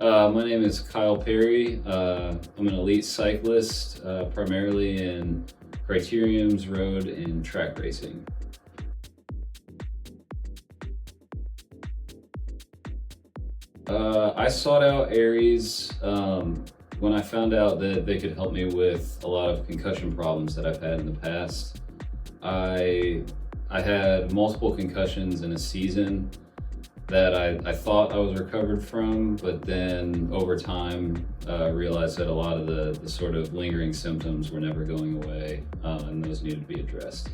My name is Kyle Perry. I'm an elite cyclist, primarily in criteriums, road, and track racing. I sought out Aries when I found out that they could help me with a lot of concussion problems that I've had in the past. I had multiple concussions in a season that I thought I was recovered from, but then over time realized that a lot of the sort of lingering symptoms were never going away, and those needed to be addressed.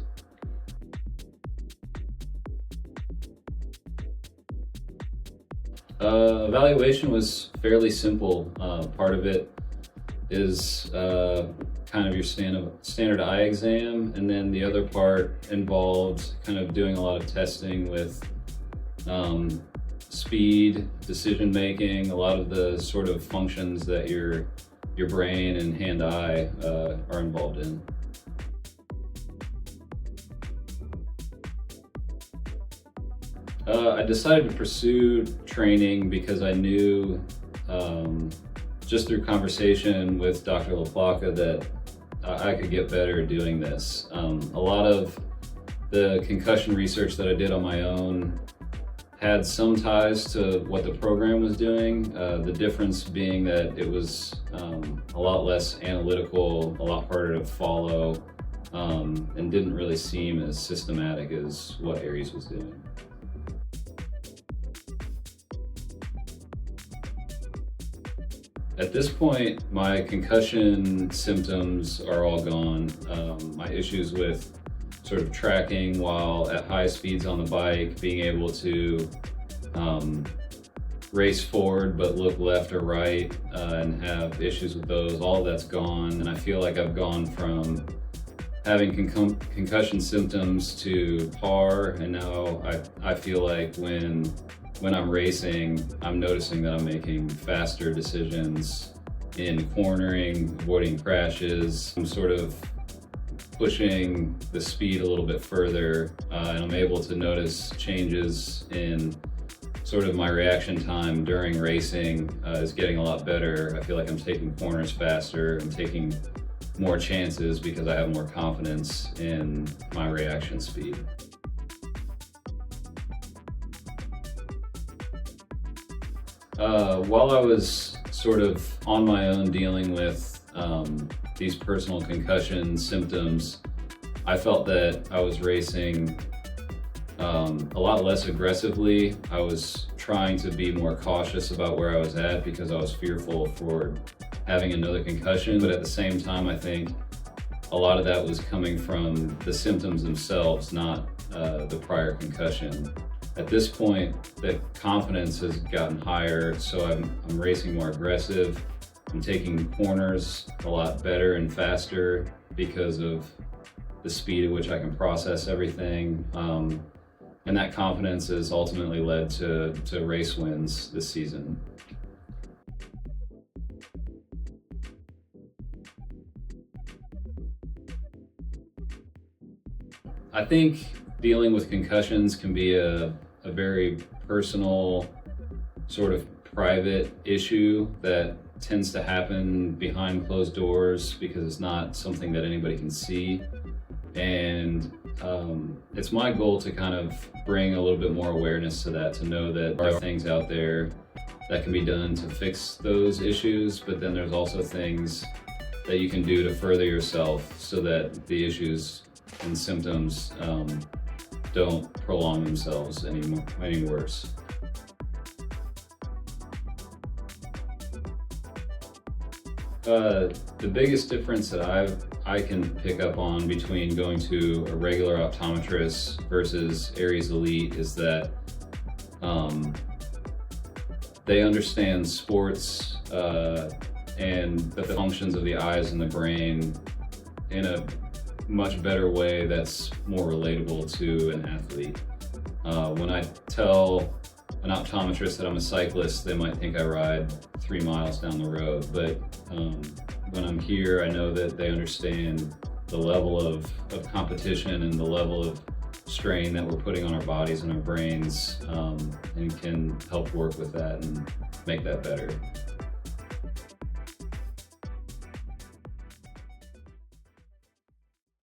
Evaluation was fairly simple. Part of it is kind of your standard eye exam, and then the other part involved kind of doing a lot of testing with speed, decision making, a lot of the sort of functions that your brain and hand-eye are involved in. I decided to pursue training because I knew just through conversation with Dr. LaPlaca that I could get better at doing this. A lot of the concussion research that I did on my own had some ties to what the program was doing, the difference being that it was a lot less analytical, a lot harder to follow, and didn't really seem as systematic as what Aries was doing. At this point, my concussion symptoms are all gone. My issues with sort of tracking while at high speeds on the bike, being able to race forward but look left or right and have issues with those, all of that's gone. And I feel like I've gone from having concussion symptoms to par, and now I feel like when I'm racing, I'm noticing that I'm making faster decisions in cornering, avoiding crashes. I'm sort of pushing the speed a little bit further, and I'm able to notice changes in sort of my reaction time during racing is getting a lot better. I feel like I'm taking corners faster, I'm taking more chances because I have more confidence in my reaction speed. While I was sort of on my own dealing with these personal concussion symptoms, I felt that I was racing a lot less aggressively. I was trying to be more cautious about where I was at because I was fearful for having another concussion. But at the same time, I think a lot of that was coming from the symptoms themselves, not the prior concussion. At this point, the confidence has gotten higher, so I'm racing more aggressive. I'm taking corners a lot better and faster because of the speed at which I can process everything. And that confidence has ultimately led to race wins this season. I think dealing with concussions can be a very personal, sort of private issue that tends to happen behind closed doors because it's not something that anybody can see. And it's my goal to kind of bring a little bit more awareness to that, to know that there are things out there that can be done to fix those issues, but then there's also things that you can do to further yourself so that the issues and symptoms don't prolong themselves any worse. The biggest difference that I can pick up on between going to a regular optometrist versus Aries Elite is that they understand sports and the functions of the eyes and the brain in a much better way that's more relatable to an athlete. When I tell an optometrist that I'm a cyclist, they might think I ride 3 miles down the road, but when I'm here, I know that they understand the level of competition and the level of strain that we're putting on our bodies and our brains, and can help work with that and make that better.